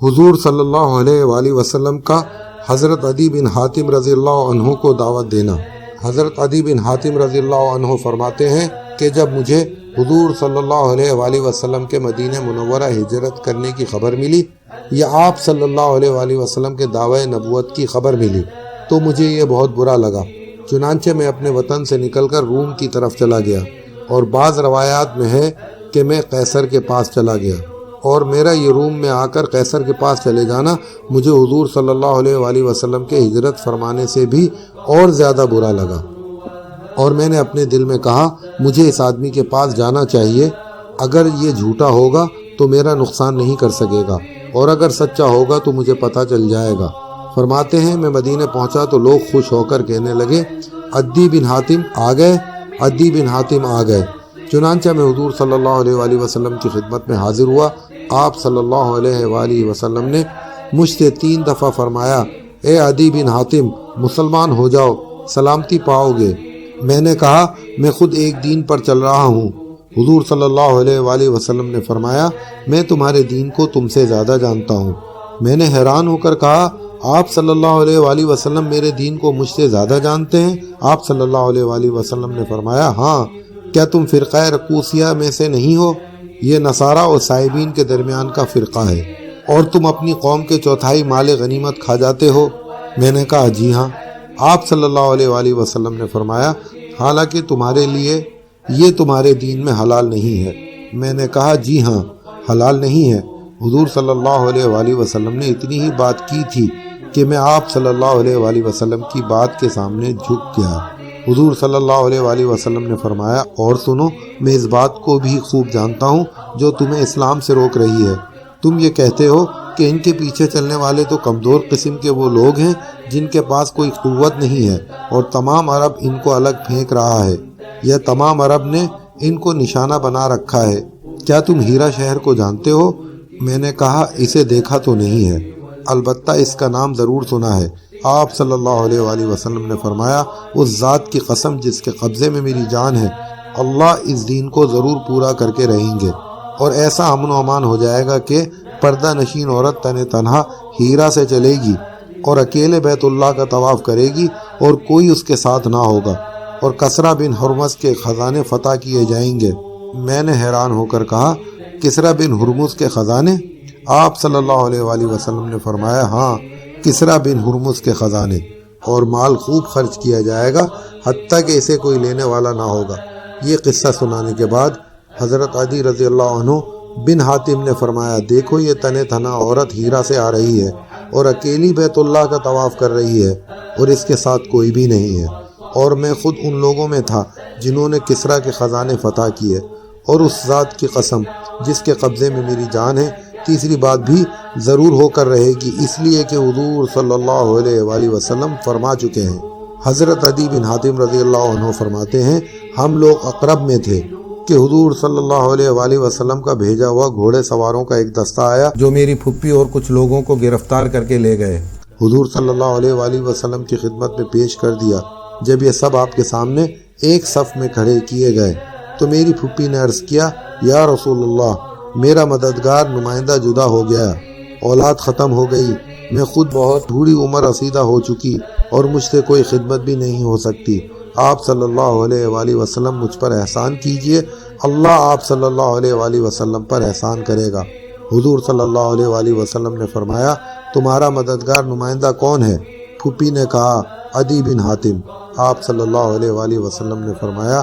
حضور صلی اللہ علیہ وآلہ وسلم کا حضرت عدی بن حاتم رضی اللہ عنہ کو دعوت دینا۔ حضرت عدی بن حاتم رضی اللہ عنہ فرماتے ہیں کہ جب مجھے حضور صلی اللہ علیہ وآلہ وسلم کے مدینہ منورہ ہجرت کرنے کی خبر ملی یا آپ صلی اللہ علیہ وآلہ وسلم کے دعوی نبوت کی خبر ملی تو مجھے یہ بہت برا لگا۔ چنانچہ میں اپنے وطن سے نکل کر روم کی طرف چلا گیا، اور بعض روایات میں ہے کہ میں قیصر کے پاس چلا گیا، اور میرا یہ روم میں آ کر قیصر کے پاس چلے جانا مجھے حضور صلی اللہ علیہ وآلہ وسلم کے ہجرت فرمانے سے بھی اور زیادہ برا لگا، اور میں نے اپنے دل میں کہا مجھے اس آدمی کے پاس جانا چاہیے، اگر یہ جھوٹا ہوگا تو میرا نقصان نہیں کر سکے گا، اور اگر سچا ہوگا تو مجھے پتہ چل جائے گا۔ فرماتے ہیں میں مدینے پہنچا تو لوگ خوش ہو کر کہنے لگے عدی بن حاتم آ گئے، عدی بن حاتم آ گئے۔ چنانچہ میں حضور صلی اللہ علیہ وآلہ وسلم کی خدمت میں حاضر ہوا۔ آپ صلی اللہ علیہ وآلہ وسلم نے مجھ سے 3 دفعہ فرمایا اے عدی بن حاتم مسلمان ہو جاؤ، سلامتی پاؤ گے۔ میں نے کہا میں خود ایک دین پر چل رہا ہوں۔ حضور صلی اللہ علیہ وآلہ وسلم نے فرمایا میں تمہارے دین کو تم سے زیادہ جانتا ہوں۔ میں نے حیران ہو کر کہا آپ صلی اللہ علیہ وآلہ وسلم میرے دین کو مجھ سے زیادہ جانتے ہیں؟ آپ صلی اللہ علیہ وآلہ وسلم نے فرمایا ہاں، کیا تم فرقہ رقوسیہ میں سے نہیں ہو؟ یہ نصارہ اور صائبین کے درمیان کا فرقہ ہے، اور تم اپنی قوم کے 1/4 مال غنیمت کھا جاتے ہو؟ میں نے کہا جی ہاں۔ آپ صلی اللہ علیہ وآلہ وسلم نے فرمایا حالانکہ تمہارے لیے یہ تمہارے دین میں حلال نہیں ہے۔ میں نے کہا جی ہاں، حلال نہیں ہے۔ حضور صلی اللہ علیہ وآلہ وسلم نے اتنی ہی بات کی تھی کہ میں آپ صلی اللہ علیہ وآلہ وسلم کی بات کے سامنے جھک گیا۔ حضور صلی اللہ علیہ وآلہ وسلم نے فرمایا اور سنو، میں اس بات کو بھی خوب جانتا ہوں جو تمہیں اسلام سے روک رہی ہے۔ تم یہ کہتے ہو کہ ان کے پیچھے چلنے والے تو کمزور قسم کے وہ لوگ ہیں جن کے پاس کوئی قوت نہیں ہے، اور تمام عرب ان کو الگ پھینک رہا ہے، یا تمام عرب نے ان کو نشانہ بنا رکھا ہے۔ کیا تم ہیرا شہر کو جانتے ہو؟ میں نے کہا اسے دیکھا تو نہیں ہے، البتہ اس کا نام ضرور سنا ہے۔ آپ صلی اللہ علیہ وآلہ وسلم نے فرمایا اس ذات کی قسم جس کے قبضے میں میری جان ہے، اللہ اس دین کو ضرور پورا کر کے رہیں گے، اور ایسا امن و امان ہو جائے گا کہ پردہ نشین عورت تنہا ہیرا سے چلے گی اور اکیلے بیت اللہ کا طواف کرے گی اور کوئی اس کے ساتھ نہ ہوگا، اور کسرا بن ہرمز کے خزانے فتح کیے جائیں گے۔ میں نے حیران ہو کر کہا کسرا بن ہرمز کے خزانے؟ آپ صلی اللہ علیہ وآلہ وسلم نے فرمایا ہاں، کسرا بن ہرمز کے خزانے، اور مال خوب خرچ کیا جائے گا حتیٰ کہ اسے کوئی لینے والا نہ ہوگا۔ یہ قصہ سنانے کے بعد حضرت عدی رضی اللہ عنہ بن حاتم نے فرمایا دیکھو یہ تنہا عورت ہیرا سے آ رہی ہے اور اکیلی بیت اللہ کا طواف کر رہی ہے، اور اس کے ساتھ کوئی بھی نہیں ہے، اور میں خود ان لوگوں میں تھا جنہوں نے کسرا کے خزانے فتح کیے، اور اس ذات کی قسم جس کے قبضے میں میری جان ہے، تیسری بات بھی ضرور ہو کر رہے گی، اس لیے کہ حضور صلی اللہ علیہ وآلہ وسلم فرما چکے ہیں۔ حضرت عدی بن حاتم رضی اللہ عنہ فرماتے ہیں ہم لوگ اقرب میں تھے کہ حضور صلی اللہ علیہ وآلہ وسلم کا بھیجا ہوا گھوڑے سواروں کا ایک دستہ آیا جو میری پھپھی اور کچھ لوگوں کو گرفتار کر کے لے گئے۔ حضور صلی اللہ علیہ وآلہ وسلم کی خدمت میں پیش کر دیا۔ جب یہ سب آپ کے سامنے ایک صف میں کھڑے کیے گئے تو میری پھپھی نے عرض کیا یا رسول اللہ، میرا مددگار نمائندہ جدا ہو گیا، اولاد ختم ہو گئی، میں خود بہت بوڑھی عمر رسیدہ ہو چکی اور مجھ سے کوئی خدمت بھی نہیں ہو سکتی۔ آپ صلی اللہ علیہ وآلہ وسلم مجھ پر احسان کیجئے، اللہ آپ صلی اللہ علیہ وآلہ وسلم پر احسان کرے گا۔ حضور صلی اللہ علیہ وآلہ وسلم نے فرمایا تمہارا مددگار نمائندہ کون ہے؟ پھوپھی نے کہا عدی بن حاتم۔ آپ صلی اللہ علیہ وآلہ وسلم نے فرمایا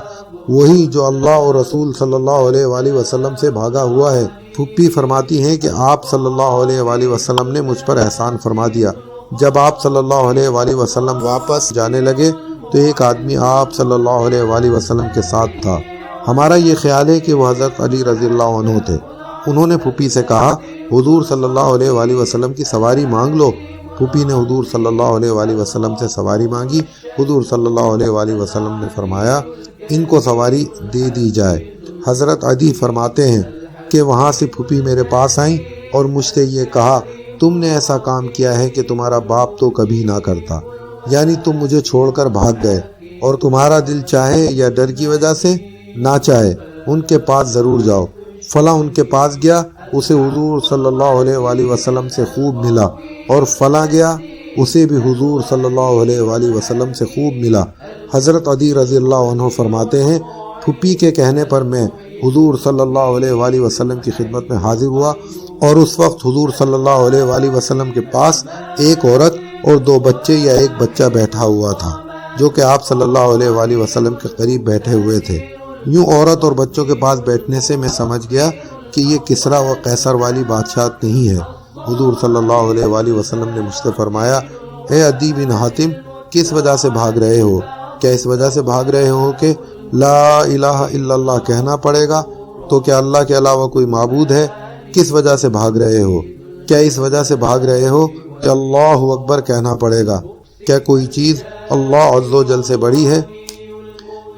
وہی جو اللہ اور رسول صلی اللہ علیہ وآلہ وسلم سے بھاگا ہوا ہے۔ پھوپھی فرماتی ہیں کہ آپ صلی اللہ علیہ وآلہ وسلم نے مجھ پر احسان فرما دیا۔ جب آپ صلی اللہ علیہ وآلہ وسلم واپس جانے لگے تو ایک آدمی آپ صلی اللہ علیہ وآلہ وسلم کے ساتھ تھا۔ ہمارا یہ خیال ہے کہ وہ حضرت علی رضی اللہ عنہ تھے۔ انہوں نے پھوپھی سے کہا حضور صلی اللہ علیہ وآلہ وسلم کی سواری مانگ لو۔ پھوپھی نے حضور صلی اللہ علیہ وآلہ وسلم سے سواری مانگی۔ حضور صلی اللہ علیہ وآلہ وسلم نے فرمایا ان کو سواری دے دی جائے۔ حضرت عدی فرماتے ہیں کہ وہاں سے پھوپھی میرے پاس آئیں اور مجھ سے یہ کہا تم نے ایسا کام کیا ہے کہ تمہارا باپ تو کبھی نہ کرتا، یعنی تم مجھے چھوڑ کر بھاگ گئے، اور تمہارا دل چاہے یا ڈر کی وجہ سے نہ چاہے ان کے پاس ضرور جاؤ۔ فلاں ان کے پاس گیا، اسے حضور صلی اللہ علیہ وآلہ وسلم سے خوب ملا، اور فلاں گیا اسے بھی حضور صلی اللہ علیہ وآلہ وسلم سے خوب ملا۔ حضرت عدی رضی اللہ عنہ فرماتے ہیں پھوپھی کے کہنے پر میں حضور صلی اللہ علیہ وآلہ وسلم کی خدمت میں حاضر ہوا، اور اس وقت حضور صلی اللہ علیہ وآلہ وسلم کے پاس ایک عورت اور 2 بچے یا ایک بچہ بیٹھا ہوا تھا، جو کہ آپ صلی اللہ علیہ وآلہ وسلم کے قریب بیٹھے ہوئے تھے۔ یوں عورت اور بچوں کے پاس بیٹھنے سے میں سمجھ گیا کہ یہ کسریٰ و قیصر والی بادشاہت نہیں ہے۔ حضور صلی اللہ علیہ وآلہ وسلم نے مجھ سے فرمایا، اے عدی بن حاتم، کس وجہ سے بھاگ رہے ہو؟ کیا اس وجہ سے بھاگ رہے ہو کہ لا الہ الا اللہ کہنا پڑے گا؟ تو کیا اللہ کے علاوہ کوئی معبود ہے؟ کس وجہ سے بھاگ رہے ہو؟ کیا اس وجہ سے بھاگ رہے ہو کہ اللہ اکبر کہنا پڑے گا؟ کیا کوئی چیز اللہ عز و جل سے بڑی ہے؟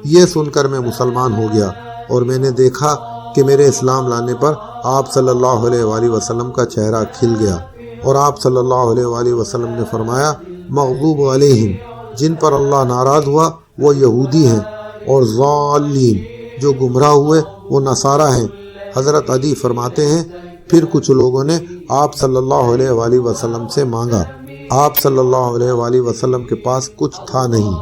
یہ سن کر میں مسلمان ہو گیا، اور میں نے دیکھا کہ میرے اسلام لانے پر آپ صلی اللہ علیہ وآلہ وسلم کا چہرہ کھل گیا، اور آپ صلی اللہ علیہ وآلہ وسلم نے فرمایا، مغضوب علیہم، جن پر اللہ ناراض ہوا وہ یہودی ہیں، اور ضالین، جو گمراہ ہوئے وہ نصارہ ہیں۔ حضرت عدی فرماتے ہیں پھر کچھ لوگوں نے آپ صلی اللہ علیہ وآلہ وسلم سے مانگا۔ آپ صلی اللہ علیہ وآلہ وسلم کے پاس کچھ تھا نہیں،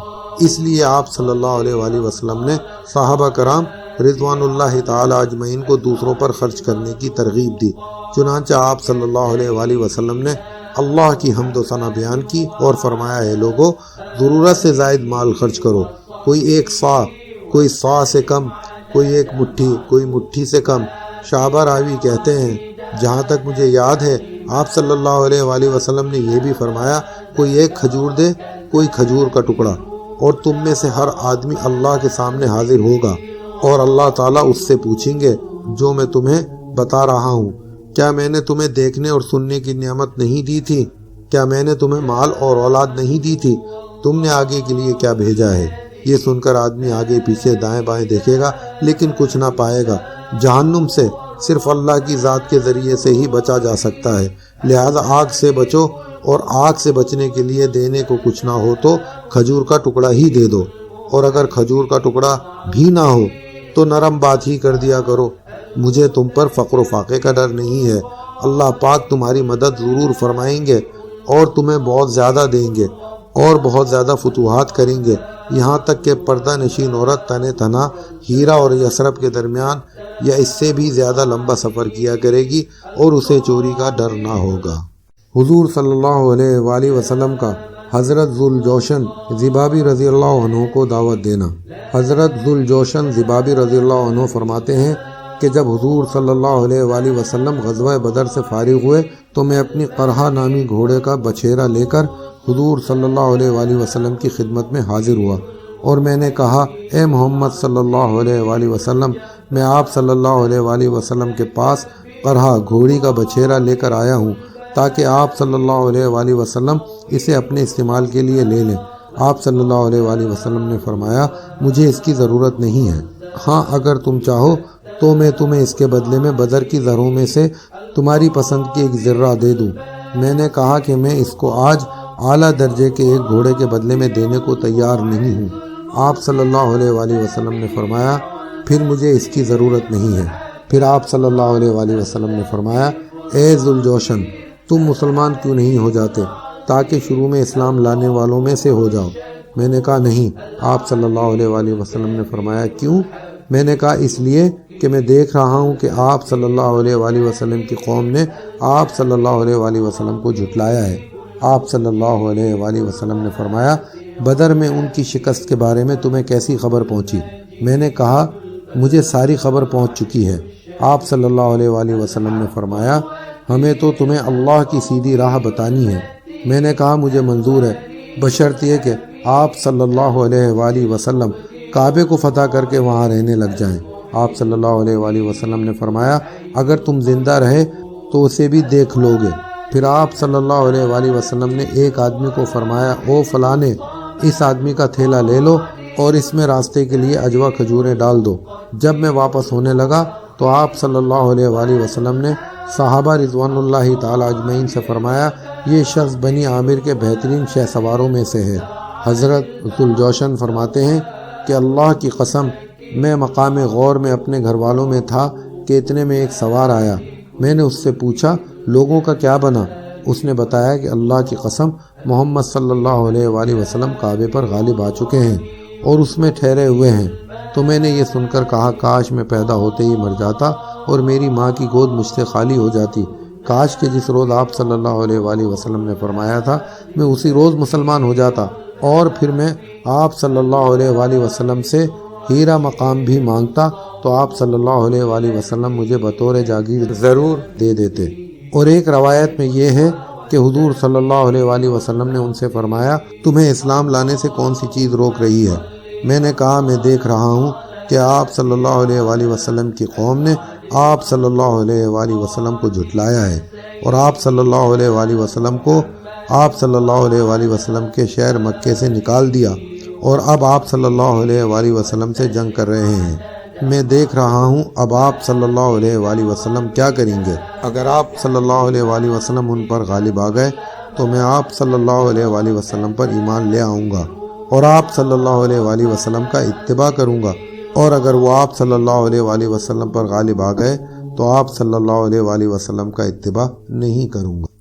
اس لیے آپ صلی اللہ علیہ وآلہ وسلم نے صحابہ کرام رضوان اللہ تعالی اجمعین کو دوسروں پر خرچ کرنے کی ترغیب دی۔ چنانچہ آپ صلی اللہ علیہ وآلہ وسلم نے اللہ کی حمد و ثنا بیان کی اور فرمایا، ہے لوگو، ضرورت سے زائد مال خرچ کرو، کوئی 1 صاع، کوئی صاع سے کم، کوئی 1 مٹھی، کوئی مٹھی سے کم۔ شعبہ راوی کہتے ہیں جہاں تک مجھے یاد ہے آپ صلی اللہ علیہ وآلہ وسلم نے یہ بھی فرمایا، کوئی 1 کھجور دے، کوئی کھجور کا ٹکڑا، اور تم میں سے ہر آدمی اللہ کے سامنے حاضر ہوگا، اور اللہ تعالیٰ اس سے پوچھیں گے جو میں تمہیں بتا رہا ہوں، کیا میں نے تمہیں دیکھنے اور سننے کی نعمت نہیں دی تھی؟ کیا میں نے تمہیں مال اور اولاد نہیں دی تھی؟ تم نے آگے کے لیے کیا بھیجا ہے؟ یہ سن کر آدمی آگے پیچھے دائیں بائیں دیکھے گا لیکن کچھ نہ پائے گا۔ جہنم سے صرف اللہ کی ذات کے ذریعے سے ہی بچا جا سکتا ہے، لہذا آگ سے بچو، اور آگ سے بچنے کے لیے دینے کو کچھ نہ ہو تو کھجور کا ٹکڑا ہی دے دو، اور اگر کھجور کا ٹکڑا بھی نہ ہو تو نرم بات ہی کر دیا کرو۔ مجھے تم پر فقر و فاقے کا ڈر نہیں ہے، اللہ پاک تمہاری مدد ضرور فرمائیں گے، اور تمہیں بہت زیادہ دیں گے، اور بہت زیادہ فتوحات کریں گے، یہاں تک کہ پردہ نشین عورت تن تنہا ہیرا اور یثرب کے درمیان یا اس سے بھی زیادہ لمبا سفر کیا کرے گی، اور اسے چوری کا ڈر نہ ہوگا۔ حضور صلی اللہ علیہ وآلہ وسلم کا حضرت ذوالجوشن ذبابی رضی اللہ عنہ کو دعوت دینا۔ حضرت ذوالجوشن ذبابی رضی اللہ عنہ فرماتے ہیں کہ جب حضور صلی اللہ علیہ وآلہ وسلم غزوہ بدر سے فارغ ہوئے تو میں اپنی قرحہ نامی گھوڑے کا بچھیرا لے کر حضور صلی اللہ علیہ وآلہ وسلم کی خدمت میں حاضر ہوا، اور میں نے کہا، اے محمد صلی اللہ علیہ وآلہ وسلم، میں آپ صلی اللہ علیہ وآلہ وسلم کے پاس قرحہ گھوڑی کا بچھیرا لے کر آیا ہوں تاکہ آپ صلی اللہ علیہ وآلہ وسلم اسے اپنے استعمال کے لیے لے لیں۔ آپ صلی اللہ علیہ وآلہ وسلم نے فرمایا، مجھے اس کی ضرورت نہیں ہے، ہاں اگر تم چاہو تو میں تمہیں اس کے بدلے میں بدر کی زروں میں سے تمہاری پسند کی 1 ذرہ دے دوں۔ میں نے کہا کہ میں اس کو آج اعلیٰ درجے کے ایک گھوڑے کے بدلے میں دینے کو تیار نہیں ہوں۔ آپ صلی اللہ علیہ وآلہ وسلم نے فرمایا، پھر مجھے اس کی ضرورت نہیں ہے۔ پھر آپ صلی اللہ علیہ وآلہ وسلم نے فرمایا، اے ذوالجوشن، تم مسلمان کیوں نہیں ہو جاتے تاکہ شروع میں اسلام لانے والوں میں سے ہو جاؤ؟ میں نے کہا نہیں۔ آپ صلی اللہ علیہ وآلہ وسلم نے فرمایا، کیوں؟ میں نے کہا اس لیے کہ میں دیکھ رہا ہوں کہ آپ صلی اللہ علیہ وآلہ وسلم کی قوم نے آپ صلی اللہ علیہ وآلہ وسلم کو جھٹلایا ہے۔ آپ صلی اللہ علیہ وآلہ وسلم نے فرمایا، بدر میں ان کی شکست کے بارے میں تمہیں کیسی خبر پہنچی؟ میں نے کہا مجھے ساری خبر پہنچ چکی ہے۔ آپ صلی اللہ علیہ وآلہ وسلم نے فرمایا، ہمیں تو تمہیں اللہ کی سیدھی راہ بتانی ہے۔ میں نے کہا مجھے منظور ہے، بشرط یہ کہ آپ صلی اللہ علیہ وآلہ وسلم کعبے کو فتح کر کے وہاں رہنے لگ جائیں۔ آپ صلی اللہ علیہ وآلہ وسلم نے فرمایا، اگر تم زندہ رہے تو اسے بھی دیکھ لو گے۔ پھر آپ صلی اللہ علیہ وآلہ وسلم نے ایک آدمی کو فرمایا، او فلانے، اس آدمی کا تھیلا لے لو اور اس میں راستے کے لیے اجوا کھجوریں ڈال دو۔ جب میں واپس ہونے لگا تو آپ صلی اللہ علیہ وآلہ وسلم نے صحابہ رضوان اللہ تعالی اجمعین سے فرمایا، یہ شخص بنی عامر کے بہترین شہ سواروں میں سے ہے۔ حضرت ذوالجوشن فرماتے ہیں کہ اللہ کی قسم، میں مقام غور میں اپنے گھر والوں میں تھا کہ اتنے میں ایک سوار آیا میں نے اس سے پوچھا لوگوں کا کیا بنا؟ اس نے بتایا کہ اللہ کی قسم محمد صلی اللہ علیہ وآلہ وسلم کعبے پر غالب آ چکے ہیں اور اس میں ٹھہرے ہوئے ہیں۔ تو میں نے یہ سن کر کہا کاش میں پیدا ہوتے ہی مر جاتا اور میری ماں کی گود مجھ سے خالی ہو جاتی۔ کاش کہ جس روز آپ صلی اللہ علیہ وآلہ وسلم نے فرمایا تھا میں اسی روز مسلمان ہو جاتا، اور پھر میں آپ صلی اللہ علیہ وآلہ وسلم سے ہیرا مقام بھی مانگتا تو آپ صلی اللہ علیہ وآلہ وسلم مجھے بطور جاگیر ضرور دے دیتے۔ اور ایک روایت میں یہ ہے کہ حضور صلی اللہ علیہ وآلہ وسلم نے ان سے فرمایا تمہیں اسلام لانے سے کون سی چیز روک رہی ہے؟ میں نے کہا میں دیکھ رہا ہوں کہ آپ صلی اللہ علیہ وآلہ وسلم کی قوم نے آپ صلی اللہ علیہ وآلہ وسلم کو جھٹلایا ہے، اور آپ صلی اللہ علیہ وآلہ وسلم کو آپ صلی اللہ علیہ وآلہ وسلم کے شہر مکے سے نکال دیا، اور اب آپ صلی اللہ علیہ وآلہ وسلم سے جنگ کر رہے ہیں۔ میں دیکھ رہا ہوں اب آپ صلی اللہ علیہ وآلہ وسلم کیا کریں گے۔ اگر آپ صلی اللہ علیہ وآلہ وسلم ان پر غالب آ گئے تو میں آپ صلی اللہ علیہ وآلہ وسلم پر ایمان لے آؤں گا اور آپ صلی اللہ علیہ وآلہ وسلم کا اتباع کروں گا، اور اگر وہ آپ صلی اللہ علیہ وآلہ وسلم پر غالب آ گئے تو آپ صلی اللہ علیہ وآلہ وسلم کا اتباع نہیں کروں گا۔